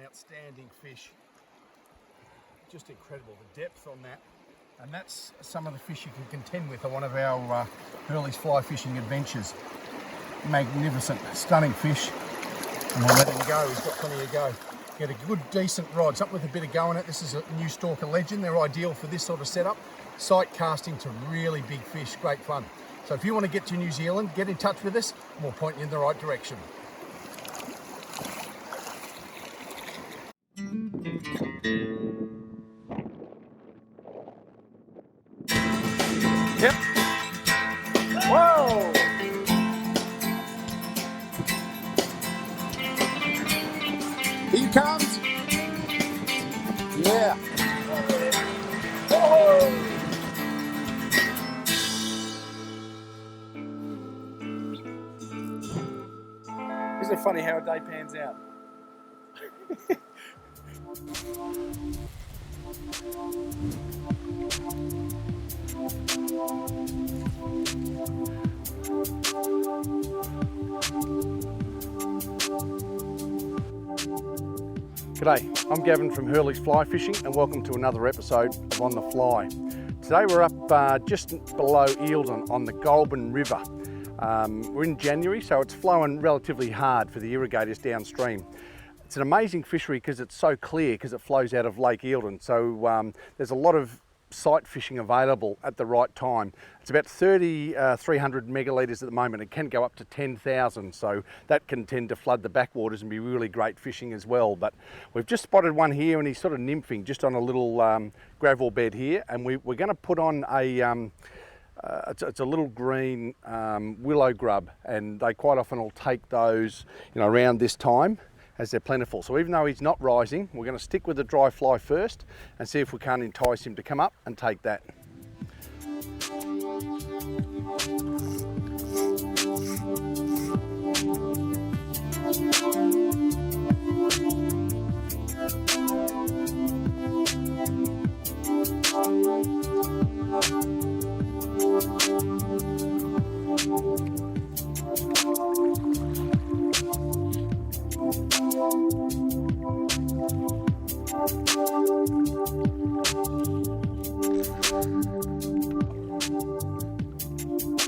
outstanding fish. Just incredible, the depth on that. And that's some of the fish you can contend with on one of our Hurley's fly fishing adventures. Magnificent, stunning fish. And we'll let him go, he's got plenty of go. Get a good, decent rod, something with a bit of go in it. This is a new Stalker Legend. They're ideal for this sort of setup. Sight casting to really big fish, great fun. So if you want to get to New Zealand, get in touch with us and we'll point you in the right direction. Yep. Whoa! Here he comes. Yeah. Oh! Isn't it funny how a day pans out? G'day, I'm Gavin from Hurley's Fly Fishing and welcome to another episode of On the Fly. Today we're up just below Eildon on the Goulburn River. We're in January, so it's flowing relatively hard for the irrigators downstream. It's an amazing fishery because it's so clear because it flows out of Lake Eildon, so there's a lot of sight fishing available at the right time. It's about 300 megalitres at the moment. It can go up to 10,000, so that can tend to flood the backwaters and be really great fishing as well. But we've just spotted one here and he's sort of nymphing just on a little gravel bed here, and we're going to put on a it's a little green willow grub, and they quite often will take those, you know, around this time as they're plentiful. So even though he's not rising, we're going to stick with the dry fly first and see if we can't entice him to come up and take that.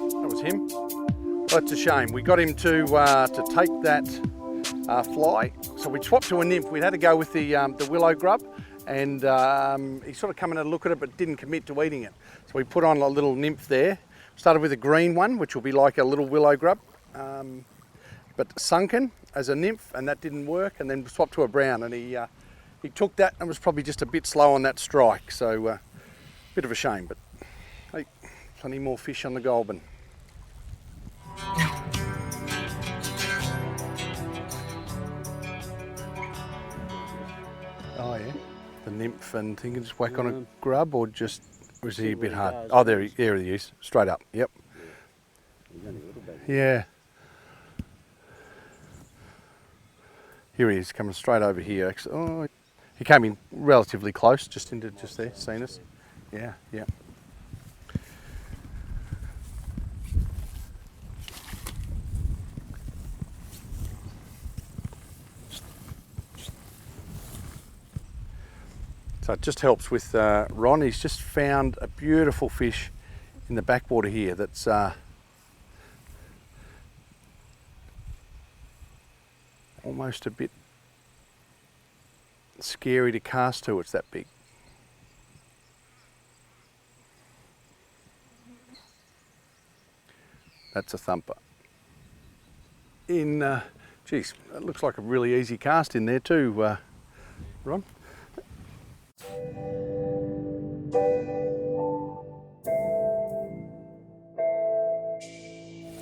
That was him. That's a shame. We got him to take that fly. So we swapped to a nymph. We'd had to go with the willow grub, and he sort of come in and look at it but didn't commit to eating it. So we put on a little nymph there. Started with a green one, which will be like a little willow grub, but sunken as a nymph, and that didn't work, and then swapped to a brown, and he took that and was probably just a bit slow on that strike, so bit of a shame, but hey, plenty more fish on the Goulburn. Oh yeah, the nymph and thing, just whack on a grub, or just, was he a bit hard? Oh, there he is, straight up, yep. Yeah. Here he is, coming straight over here. Oh, he came in relatively close, just into just there, seen us. Yeah, yeah. So it just helps with Ron. He's just found a beautiful fish in the backwater here that's almost a bit scary to cast to. It's that big. That's a thumper. Geez, that looks like a really easy cast in there too, Ron.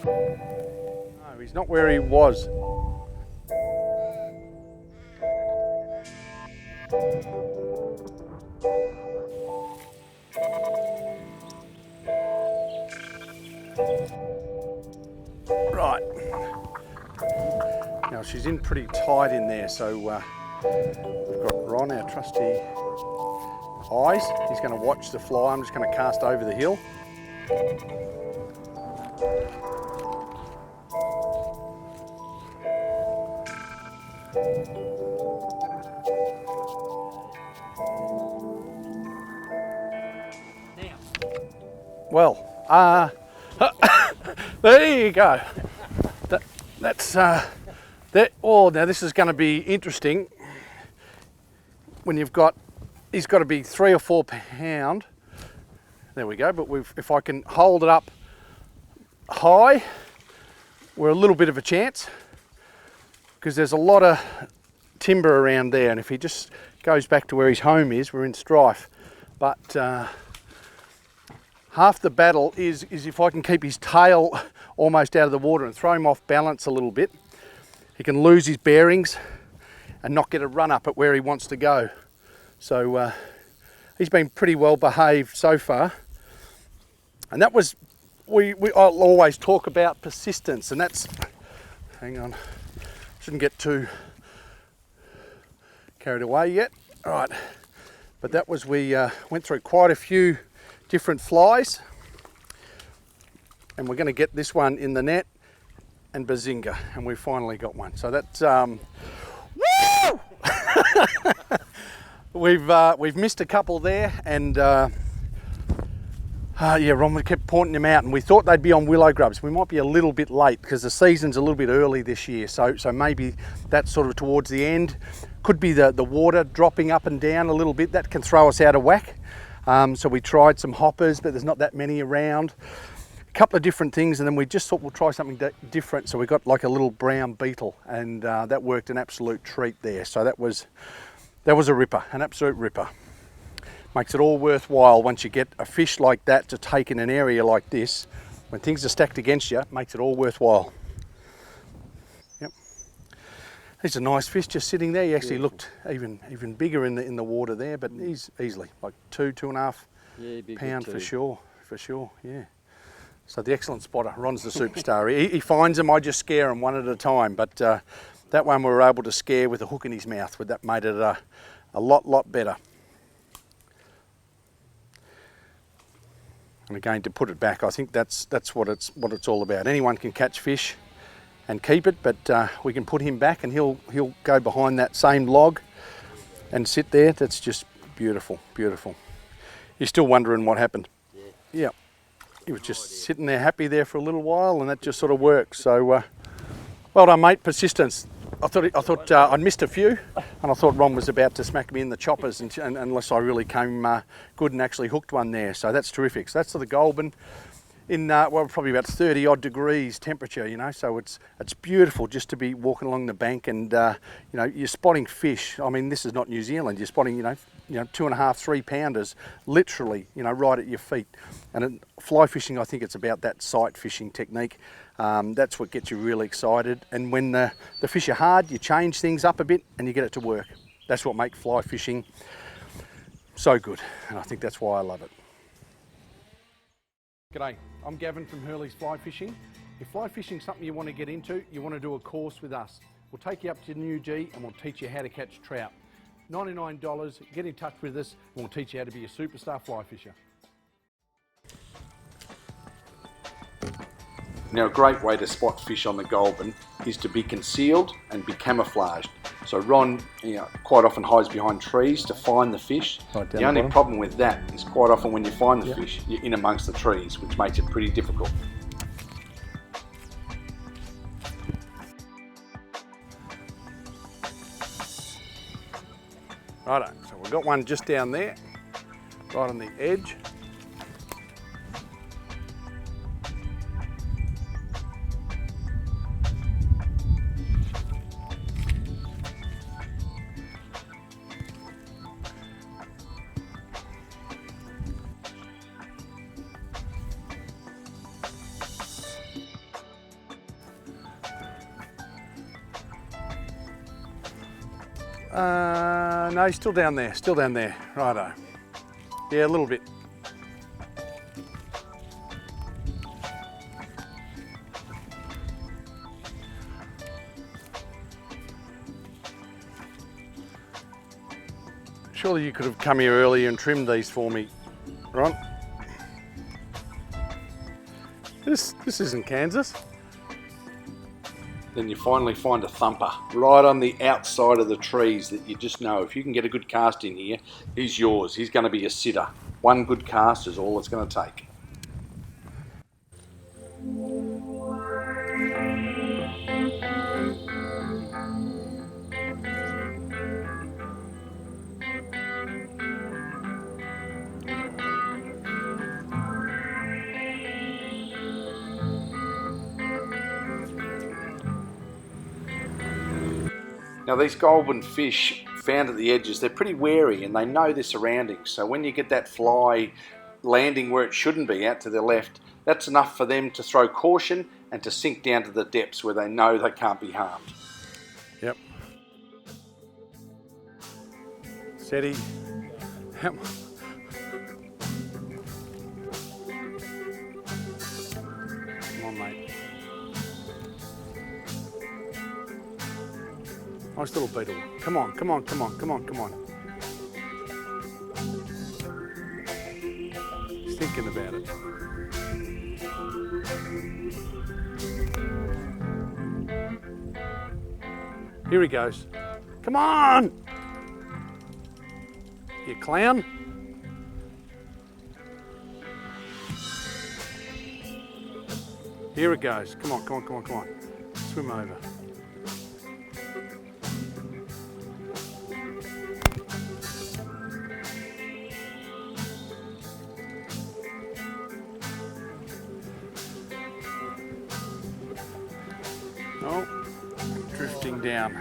No, he's not where he was. Right. Now she's in pretty tight in there, so we've got Ron, our trusty eyes. He's going to watch the fly. I'm just going to cast over the hill. well. There you go. Oh, now this is going to be interesting. When he's got to be 3 or 4 pound. There we go. But if I can hold it up high, we're a little bit of a chance, because there's a lot of timber around there, and if he just goes back to where his home is, we're in strife. But half the battle is if I can keep his tail almost out of the water and throw him off balance a little bit. He can lose his bearings and not get a run up at where he wants to go. So he's been pretty well behaved so far. And that was, I'll always talk about persistence, and that's, hang on, shouldn't get too carried away yet. All right, but that was, we went through quite a few different flies, and we're going to get this one in the net, and bazinga, and we finally got one. So that's, woo! We've missed a couple there, and yeah, Ron kept pointing them out, and we thought they'd be on willow grubs. We might be a little bit late because the season's a little bit early this year, so maybe that's sort of towards the end. Could be the water dropping up and down a little bit. That can throw us out of whack. So we tried some hoppers, but there's not that many around. A couple of different things, and then we just thought we'll try something different. So we got like a little brown beetle, and that worked an absolute treat there. So that was a ripper, an absolute ripper. Makes it all worthwhile once you get a fish like that to take in an area like this. When things are stacked against you, it makes it all worthwhile. Yep. He's a nice fish just sitting there. He actually looked even bigger in the water there, but he's easily like 2.5 pound for sure, yeah. So the excellent spotter, Ron's the superstar. he finds them, I just scare them one at a time, but that one we were able to scare with a hook in his mouth. That made it a lot better. And again, to put it back, I think that's what it's all about. Anyone can catch fish and keep it, but we can put him back, and he'll go behind that same log and sit there. That's just beautiful, beautiful. You're still wondering what happened? Yeah. He was just sitting there happy there for a little while, and that just sort of worked. So well done, mate. Persistence. I thought I'd missed a few, and I thought Ron was about to smack me in the choppers, and unless I really came good and actually hooked one there. So that's terrific. So that's the Goulburn in well, probably about 30 odd degrees temperature, you know. So it's beautiful just to be walking along the bank, and you know, you're spotting fish. I mean, this is not New Zealand. You're spotting, you know, 2.5, 3 pounders, literally, you know, right at your feet. And fly fishing, I think it's about that sight fishing technique. That's what gets you really excited. And when the fish are hard, you change things up a bit and you get it to work. That's what makes fly fishing so good. And I think that's why I love it. G'day, I'm Gavin from Hurley's Fly Fishing. If fly fishing is something you want to get into, you want to do a course with us, we'll take you up to New G and we'll teach you how to catch trout. $99, get in touch with us and we'll teach you how to be a superstar fly fisher. Now, a great way to spot fish on the Goulburn is to be concealed and be camouflaged. So Ron, quite often hides behind trees to find the fish. The only problem with that is quite often when you find the fish, you're in amongst the trees, which makes it pretty difficult. Righto, so we've got one just down there, right on the edge. No, he's still down there, righto. Yeah, a little bit. Surely you could have come here earlier and trimmed these for me, Ron. This isn't Kansas. Then you finally find a thumper right on the outside of the trees that you just know, if you can get a good cast in here, he's yours. He's going to be a sitter. One good cast is all it's going to take. Now these Goulburn fish found at the edges, they're pretty wary and they know their surroundings. So when you get that fly landing where it shouldn't be, out to the left, that's enough for them to throw caution and to sink down to the depths where they know they can't be harmed. Yep. Steady. Come on, mate. Nice little beetle. Come on, come on, come on, come on, come on. He's thinking about it. Here he goes. Come on! You clown. Here it goes. Come on, come on, come on, come on. Swim over. Oh, drifting down.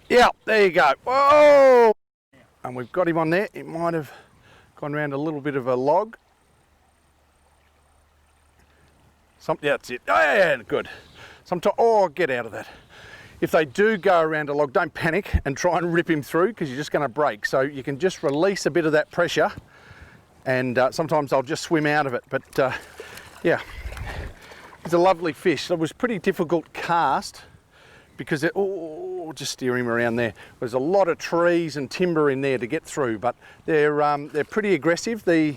Yeah, there you go. Whoa! And we've got him on there. It might have gone around a little bit of a log. Yeah, that's it. Oh, yeah, good. Sometimes, oh, get out of that. If they do go around a log, don't panic and try and rip him through because you're just going to break. So you can just release a bit of that pressure and sometimes I'll just swim out of it. But yeah, it's a lovely fish. It was pretty difficult cast because just steer him around there. There's a lot of trees and timber in there to get through, but they're pretty aggressive. The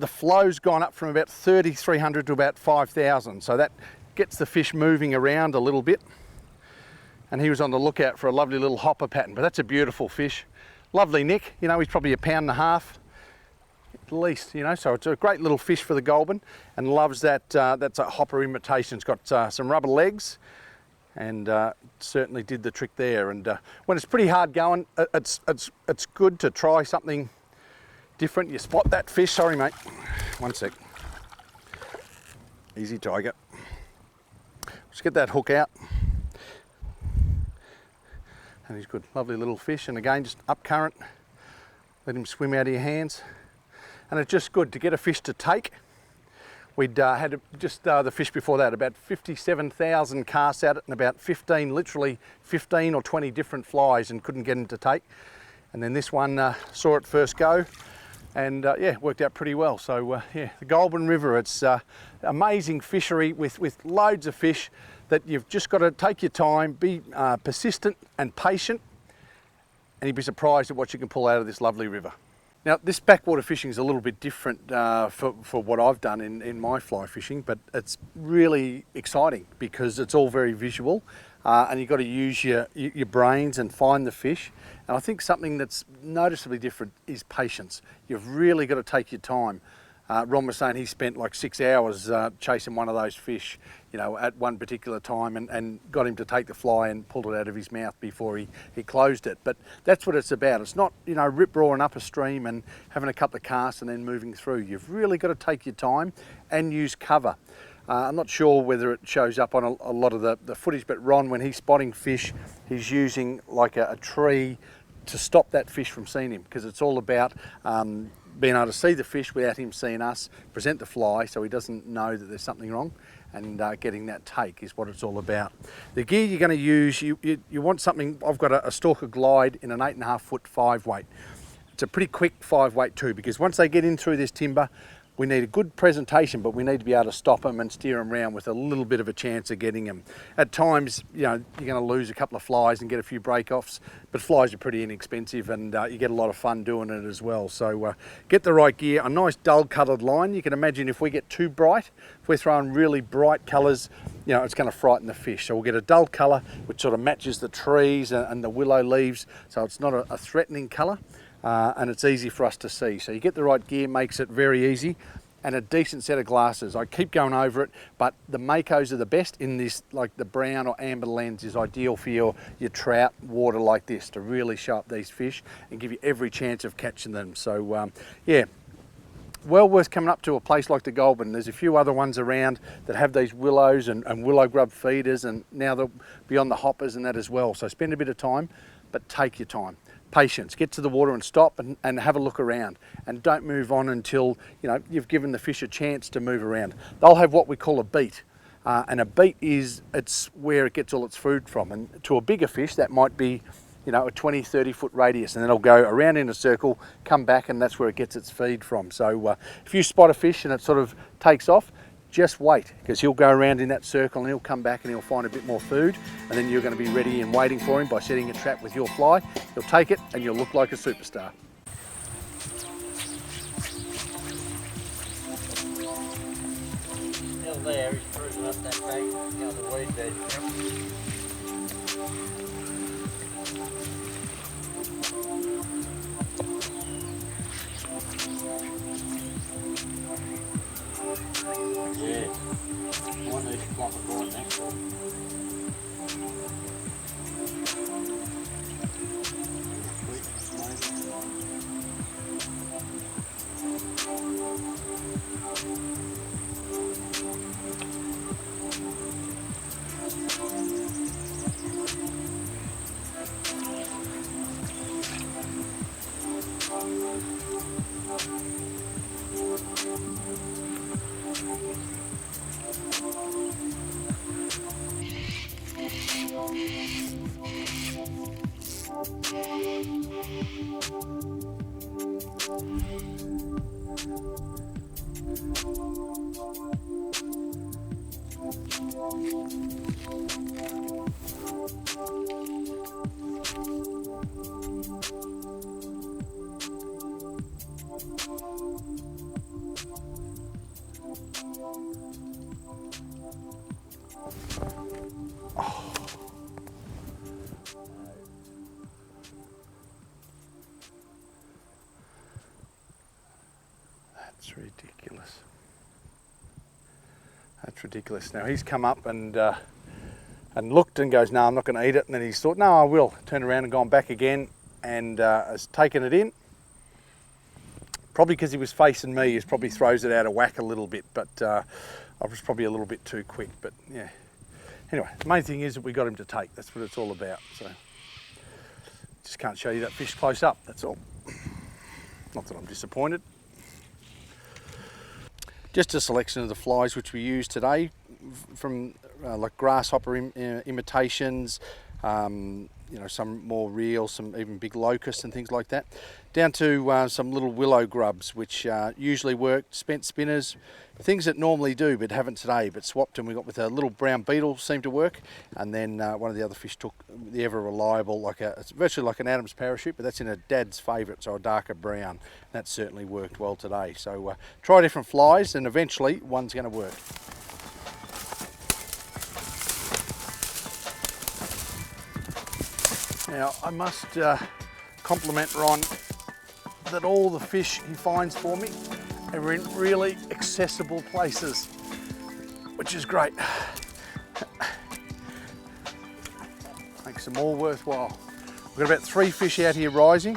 flow's gone up from about 3,300 to about 5,000, so that gets the fish moving around a little bit. And he was on the lookout for a lovely little hopper pattern, but that's a beautiful fish. Lovely Nick, you know, he's probably 1.5 pounds at least, you know, so it's a great little fish for the Goulburn and loves that, that's a hopper imitation. It's got some rubber legs and certainly did the trick there. And when it's pretty hard going, it's good to try something different. You spot that fish, sorry mate, one sec. Easy tiger. Just get that hook out. And he's good, lovely little fish. And again, just up current, let him swim out of your hands. And it's just good to get a fish to take. We'd had just the fish before that, about 57,000 casts at it and about 15, literally 15 or 20 different flies and couldn't get him to take. And then this one saw it first go and yeah, worked out pretty well. So yeah, the Goulburn River, it's amazing fishery with loads of fish that you've just got to take your time, be persistent and patient, and you'd be surprised at what you can pull out of this lovely river. Now, this backwater fishing is a little bit different for what I've done in my fly fishing, but it's really exciting because it's all very visual and you've got to use your brains and find the fish. And I think something that's noticeably different is patience. You've really got to take your time. Ron was saying he spent like 6 hours chasing one of those fish, you know, at one particular time and got him to take the fly and pulled it out of his mouth before he closed it. But that's what it's about. It's not, you know, rip-roaring up a stream and having a couple of casts and then moving through. You've really got to take your time and use cover. I'm not sure whether it shows up on a lot of the footage, but Ron, when he's spotting fish, he's using like a tree to stop that fish from seeing him, because it's all about being able to see the fish without him seeing us, present the fly so he doesn't know that there's something wrong, and getting that take is what it's all about. The gear you're going to use, you want something. I've got a Stalker Glide in an 8.5 foot 5 weight. It's a pretty quick 5 weight too, because once they get in through this timber, we need a good presentation, but we need to be able to stop them and steer them around with a little bit of a chance of getting them. At times, you know, you're going to lose a couple of flies and get a few break-offs, but flies are pretty inexpensive and you get a lot of fun doing it as well. So get the right gear, a nice dull coloured line. You can imagine if we get too bright, if we're throwing really bright colours, you know, it's going to frighten the fish. So we'll get a dull colour which sort of matches the trees and the willow leaves, so it's not a threatening colour. And it's easy for us to see. So you get the right gear, makes it very easy. and a decent set of glasses. I keep going over it, but the Makos are the best in this, like the brown or amber lens is ideal for your trout water like this to really show up these fish and give you every chance of catching them. So yeah, well worth coming up to a place like the Goulburn. There's a few other ones around that have these willows and willow grub feeders, and now they'll be on the hoppers and that as well. So spend a bit of time, but take your time. Patience, get to the water and stop and have a look around, and don't move on until you've given the fish a chance to move around. They'll have what we call a beat, and a beat it's where it gets all its food from, and to a bigger fish that might be a 20-30 foot radius, and then it'll go around in a circle, come back, and that's where it gets its feed from. So if you spot a fish and it sort of takes off, just wait, because he'll go around in that circle and he'll come back and he'll find a bit more food, and then you're going to be ready and waiting for him by setting a trap with your fly. He'll take it and you'll look like a superstar. Still there, he's cruising up that bank, down the weed bed. Yeah, one needs to plop it right next to it. That's ridiculous. That's ridiculous. Now he's come up and looked and goes, no, I'm not going to eat it. And then he's thought, no, I will. Turned around and gone back again and has taken it in. Probably because he was facing me, he probably throws it out of whack a little bit, but I was probably a little bit too quick. But yeah. Anyway, the main thing is that we got him to take. That's what it's all about. So just can't show you that fish close up. That's all. Not that I'm disappointed. Just a selection of the flies which we use today, from like grasshopper imitations, some more real, some even big locusts and things like that, down to some little willow grubs which usually work, spent spinners, things that normally do but haven't today, but swapped them. We got with a little brown beetle, seemed to work, and then one of the other fish took the ever reliable, it's virtually like an Adam's parachute, but that's in a dad's favourite, so a darker brown. That certainly worked well today. So try different flies and eventually one's going to work. Now I must compliment Ron that all the fish he finds for me are in really accessible places, which is great. Makes them all worthwhile. We've got about 3 fish out here rising.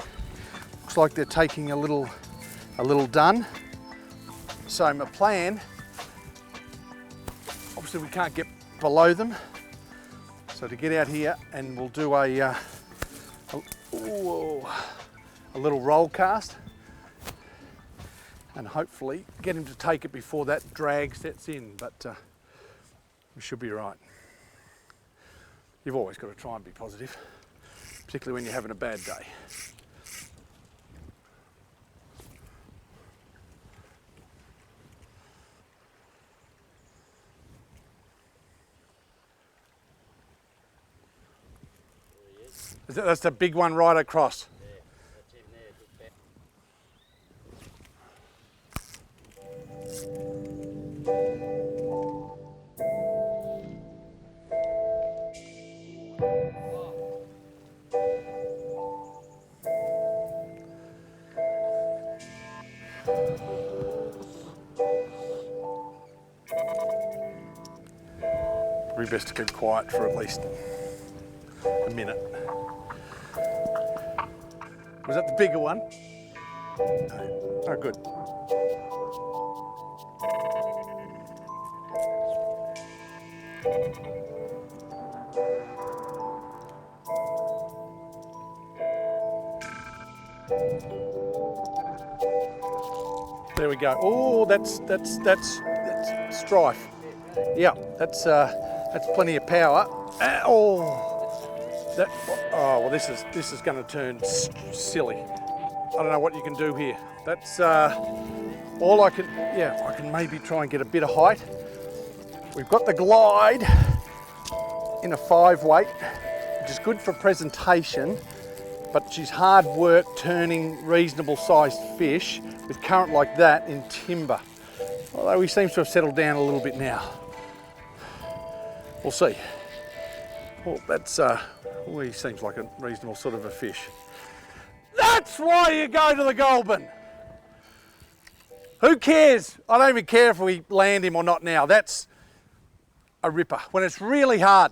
Looks like they're taking a little dun. So my plan, obviously we can't get below them, so to get out here and we'll do a little roll cast and hopefully get him to take it before that drag sets in, but we should be right. You've always got to try and be positive, particularly when you're having a bad day. That's the big one right across. Yeah, that's him there, just back. Probably best to keep quiet for at least a minute. Was that the bigger one? No. Oh, good. There we go. Oh, that's strife. Yeah, that's plenty of power. Well, this is going to turn silly. I don't know what you can do here. That's all I can. Yeah, I can maybe try and get a bit of height. We've got the glide in a 5 weight, which is good for presentation, but she's hard work turning reasonable sized fish with current like that in timber. Although he seems to have settled down a little bit now. We'll see. Well, that's he seems like a reasonable sort of a fish. That's why you go to the Goulburn. Who cares? I don't even care if we land him or not now. That's a ripper. When it's really hard,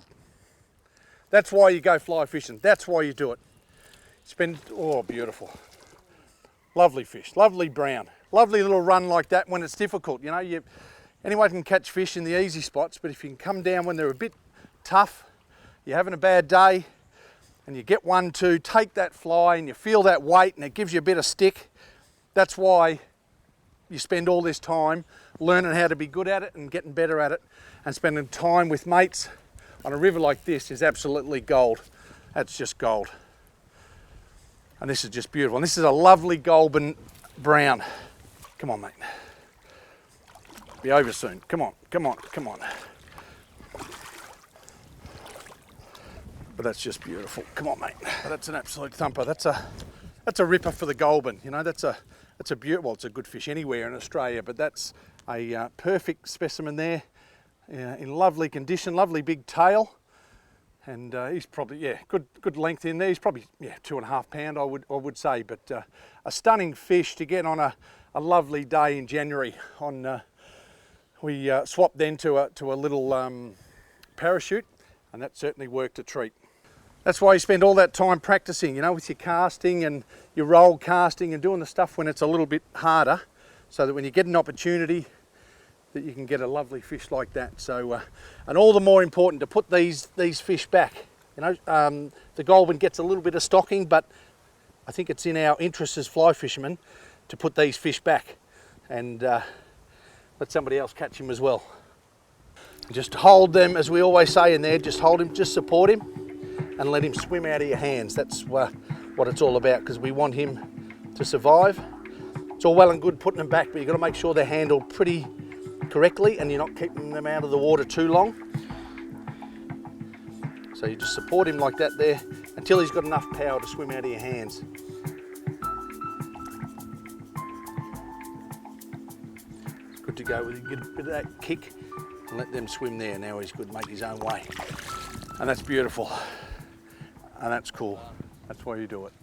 that's why you go fly fishing. That's why you do it. Beautiful. Lovely fish, lovely brown. Lovely little run like that when it's difficult. You know, anyone can catch fish in the easy spots, but if you can come down when they're a bit tough, you're having a bad day, and you get 1, 2, take that fly and you feel that weight and it gives you a bit of stick. That's why you spend all this time learning how to be good at it and getting better at it, and spending time with mates on a river like this is absolutely gold. That's just gold. And this is just beautiful. And this is a lovely Goulburn brown. Come on, mate. Be over soon. Come on, come on, come on. But that's just beautiful. Come on, mate. That's an absolute thumper. That's a ripper for the Goulburn. You know, that's a beautiful. Well, it's a good fish anywhere in Australia, but that's a perfect specimen there, in lovely condition, lovely big tail, and he's probably good length in there. He's probably 2.5 pound, I would say, but a stunning fish to get on a lovely day in January. We swapped then to a little parachute, and that certainly worked a treat. That's why you spend all that time practicing, you know, with your casting and your roll casting and doing the stuff when it's a little bit harder, so that when you get an opportunity that you can get a lovely fish like that. So, and all the more important to put these fish back. You know, the Goulburn gets a little bit of stocking, but I think it's in our interest as fly fishermen to put these fish back and let somebody else catch him as well. Just hold them, as we always say in there, just hold him, just support him and let him swim out of your hands. That's what it's all about, because we want him to survive. It's all well and good putting them back, but you've got to make sure they're handled pretty correctly and you're not keeping them out of the water too long. So you just support him like that there until he's got enough power to swim out of your hands. Good to go with it. Get a bit of that kick and let them swim there. Now he's good to make his own way. And that's beautiful. And that's cool. That's why you do it.